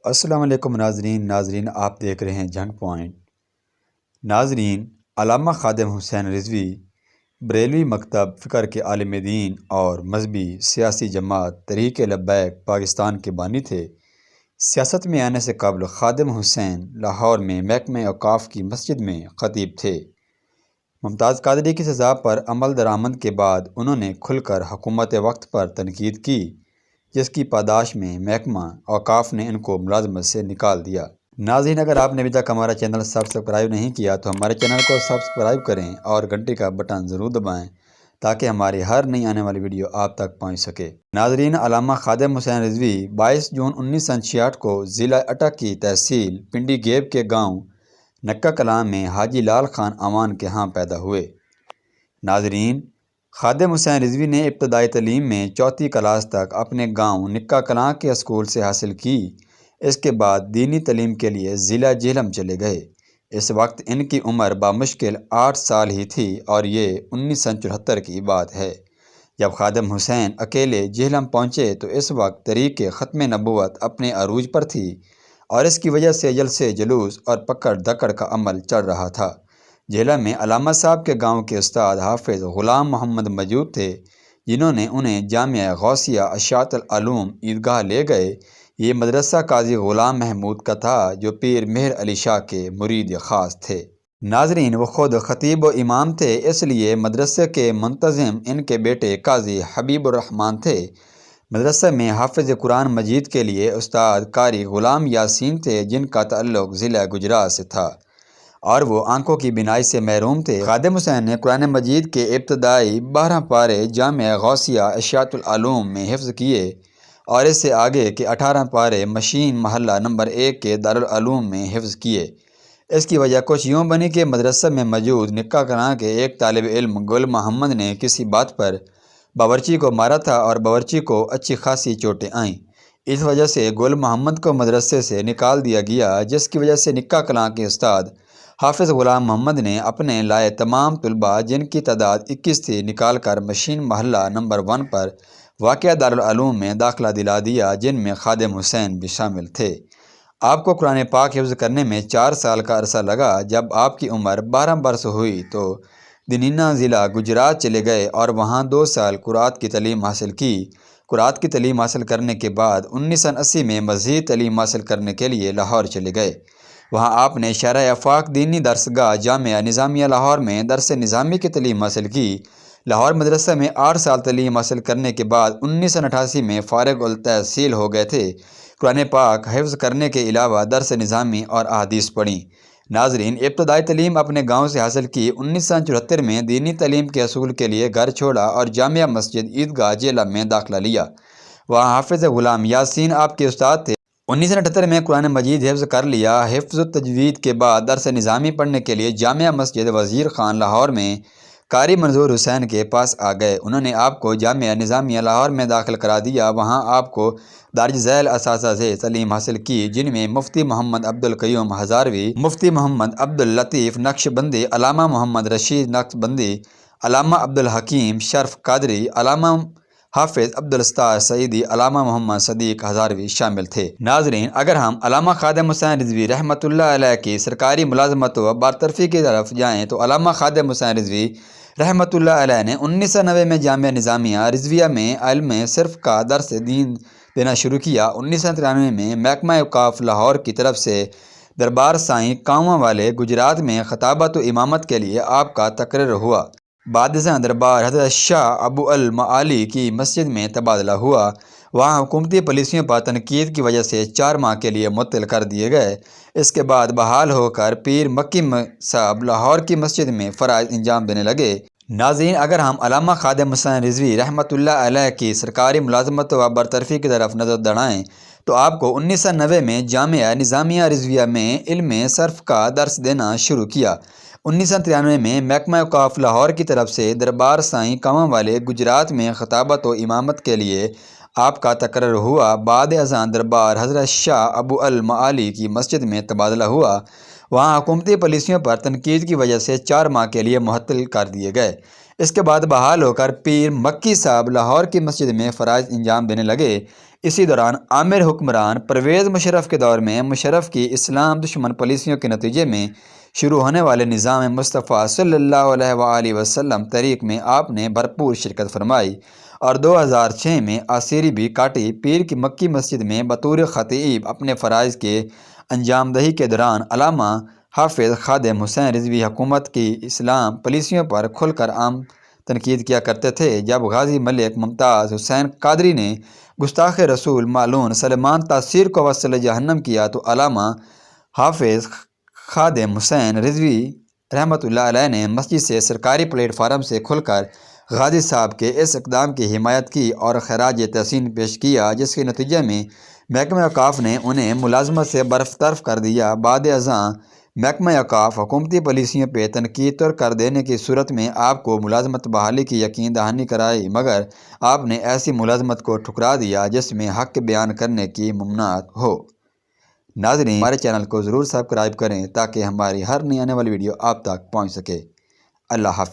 السلام علیکم ناظرین آپ دیکھ رہے ہیں جنگ پوائنٹ۔ ناظرین، علامہ خادم حسین رضوی بریلوی مکتب فکر کے عالم دین اور مذہبی سیاسی جماعت تحریک لبیک پاکستان کے بانی تھے۔ سیاست میں آنے سے قبل خادم حسین لاہور میں محکمہ اوقاف کی مسجد میں خطیب تھے۔ ممتاز قادری کی سزا پر عمل درآمد کے بعد انہوں نے کھل کر حکومت وقت پر تنقید کی، جس کی پاداش میں محکمہ اوقاف نے ان کو ملازمت سے نکال دیا۔ ناظرین، اگر آپ نے ابھی تک ہمارا چینل سبسکرائب نہیں کیا تو ہمارے چینل کو سبسکرائب کریں اور گھنٹی کا بٹن ضرور دبائیں تاکہ ہماری ہر نئی آنے والی ویڈیو آپ تک پہنچ سکے۔ ناظرین، علامہ خادم حسین رضوی 22 جون 1966 کو ضلع اٹک کی تحصیل پنڈی گیب کے گاؤں نکا کلاں میں حاجی لال خان اعوان کے ہاں پیدا ہوئے۔ ناظرین، خادم حسین رضوی نے ابتدائی تعلیم میں چوتھی کلاس تک اپنے گاؤں نکا کلاں کے اسکول سے حاصل کی۔ اس کے بعد دینی تعلیم کے لیے ضلع جہلم چلے گئے۔ اس وقت ان کی عمر بامشکل 8 سال ہی تھی اور یہ 1974 کی بات ہے، جب خادم حسین اکیلے جہلم پہنچے تو اس وقت تحریک ختم نبوت اپنے عروج پر تھی اور اس کی وجہ سے جلسے جلوس اور پکڑ دھکڑ کا عمل چل رہا تھا۔ جہلم میں علامہ صاحب کے گاؤں کے استاد حافظ غلام محمد موجود تھے، جنہوں نے انہیں جامعہ غوثیہ اشاعت العلوم عیدگاہ لے گئے۔ یہ مدرسہ قاضی غلام محمود کا تھا، جو پیر مہر علی شاہ کے مرید خاص تھے۔ ناظرین، وہ خود خطیب و امام تھے، اس لیے مدرسے کے منتظم ان کے بیٹے قاضی حبیب الرحمن تھے۔ مدرسے میں حافظ قرآن مجید کے لیے استاد قاری غلام یاسین تھے، جن کا تعلق ضلع گجرات سے تھا اور وہ آنکھوں کی بینائی سے محروم تھے۔ خادم حسین نے قرآن مجید کے ابتدائی 12 پارے جامعہ غوثیہ اشاعت العلوم میں حفظ کیے اور اس سے آگے کے 18 پارے مشین محلہ نمبر 1 کے دارالعلوم میں حفظ کیے۔ اس کی وجہ کچھ یوں بنی کہ مدرسہ میں موجود نکا کلاں کے ایک طالب علم گل محمد نے کسی بات پر باورچی کو مارا تھا اور باورچی کو اچھی خاصی چوٹیں آئیں۔ اس وجہ سے گل محمد کو مدرسے سے نکال دیا گیا، جس کی وجہ سے نکا کلاں کے استاد حافظ غلام محمد نے اپنے لائے تمام طلباء، جن کی تعداد 21 تھی، نکال کر مشین محلہ نمبر 1 پر واقع دارالعلوم میں داخلہ دلا دیا، جن میں خادم حسین بھی شامل تھے۔ آپ کو قرآن پاک حفظ کرنے میں 4 سال کا عرصہ لگا۔ جب آپ کی عمر 12 برس ہوئی تو دنینا ضلع گجرات چلے گئے اور وہاں 2 سال قرآت کی تعلیم حاصل کی۔ قرآت کی تعلیم حاصل کرنے کے بعد 1980 میں مزید تعلیم حاصل کرنے کے لیے لاہور چلے گئے۔ وہاں آپ نے شرح آفاق دینی درسگاہ جامعہ نظامیہ لاہور میں درس نظامی کی تعلیم حاصل کی۔ لاہور مدرسہ میں 8 سال تعلیم حاصل کرنے کے بعد 1988 میں فارغ التحصیل ہو گئے تھے۔ قرآن پاک حفظ کرنے کے علاوہ درس نظامی اور احادیث پڑھیں۔ ناظرین، ابتدائی تعلیم اپنے گاؤں سے حاصل کی۔ 1974 میں دینی تعلیم کے حصول کے لیے گھر چھوڑا اور جامعہ مسجد عیدگاہ جہلم میں داخلہ لیا۔ وہاں حافظ غلام یاسین آپ کے استاد تھے۔ 1978 میں قرآن مجید حفظ کر لیا۔ حفظ و تجوید کے بعد درس نظامی پڑھنے کے لیے جامعہ مسجد وزیر خان لاہور میں قاری منظور حسین کے پاس آ گئے۔ انہوں نے آپ کو جامعہ نظامیہ لاہور میں داخل کرا دیا۔ وہاں آپ کو درج ذیل اساتذہ سے تعلیم حاصل کی، جن میں مفتی محمد عبدالقیوم ہزاروی، مفتی محمد عبداللطیف نقشبندی، علامہ محمد رشید نقشبندی، علامہ عبدالحکیم شرف قادری، علامہ حافظ عبدالستار سعیدی، علامہ محمد صدیق ہزاروی شامل تھے۔ ناظرین، اگر ہم علامہ خادم حسین رضوی رحمۃ اللہ علیہ کی سرکاری ملازمت و برطرفی کی طرف جائیں تو علامہ خادم حسین رضوی رحمۃ اللہ علیہ نے 1990 میں جامعہ نظامیہ رضویہ میں علم صرف کا درس دین دینا شروع کیا۔ 1993 میں محکمہ اوقاف لاہور کی طرف سے دربار سائیں کانواں والے گجرات میں خطابت و امامت کے لیے آپ کا تقرر ہوا۔ بعد ازاں دربار حضرت شاہ ابو المعالی کی مسجد میں تبادلہ ہوا۔ وہاں حکومتی پالیسیوں پر تنقید کی وجہ سے 4 ماہ کے لیے معطل کر دیے گئے۔ اس کے بعد بحال ہو کر پیر مکی صاحب لاہور کی مسجد میں فرائض انجام دینے لگے۔ ناظرین، اگر ہم علامہ خادم حسین رضوی رحمۃ اللہ علیہ کی سرکاری ملازمت و برطرفی کی طرف نظر دوڑائیں تو آپ کو 1990 میں جامعہ نظامیہ رضویہ میں علم صرف کا درس دینا شروع کیا۔ 1993 میں محکمہ اوقاف لاہور کی طرف سے دربار سائیں کانواں والے گجرات میں خطابت و امامت کے لیے آپ کا تقرر ہوا۔ بعد ازاں دربار حضرت شاہ ابو المعالی کی مسجد میں تبادلہ ہوا۔ وہاں حکومتی پالیسیوں پر تنقید کی وجہ سے 4 ماہ کے لیے معطل کر دیے گئے۔ اس کے بعد بحال ہو کر پیر مکی صاحب لاہور کی مسجد میں فرائض انجام دینے لگے۔ اسی دوران عامر حکمران پرویز مشرف کے دور میں مشرف کی اسلام دشمن پالیسیوں کے نتیجے میں شروع ہونے والے نظام مصطفیٰ صلی اللہ علیہ وآلہ وسلم طریق میں آپ نے بھرپور شرکت فرمائی اور 2006 میں آسیری بھی کاٹی۔ پیر کی مکی مسجد میں بطور خطیب اپنے فرائض کے انجام دہی کے دوران علامہ حافظ خادم حسین رضوی حکومت کی اسلام پالیسیوں پر کھل کر عام تنقید کیا کرتے تھے۔ جب غازی ملک ممتاز حسین قادری نے گستاخ رسول معلون سلمان تاثیر کو وصل جہنم کیا تو علامہ حافظ خادم حسین رضوی رحمۃ اللہ علیہ نے مسجد سے سرکاری پلیٹ فارم سے کھل کر غازی صاحب کے اس اقدام کی حمایت کی اور خراج تحسین پیش کیا، جس کے نتیجے میں محکمہ اوقاف نے انہیں ملازمت سے برطرف کر دیا۔ بعد ازاں محکمہ اوقاف حکومتی پالیسیوں پہ تنقید کر دینے کی صورت میں آپ کو ملازمت بحالی کی یقین دہانی کرائی، مگر آپ نے ایسی ملازمت کو ٹھکرا دیا جس میں حق بیان کرنے کی ممانعت ہو۔ ناظرین، ہمارے چینل کو ضرور سبسکرائب کریں تاکہ ہماری ہر نئی آنے والی ویڈیو آپ تک پہنچ سکے۔ اللہ حافظ۔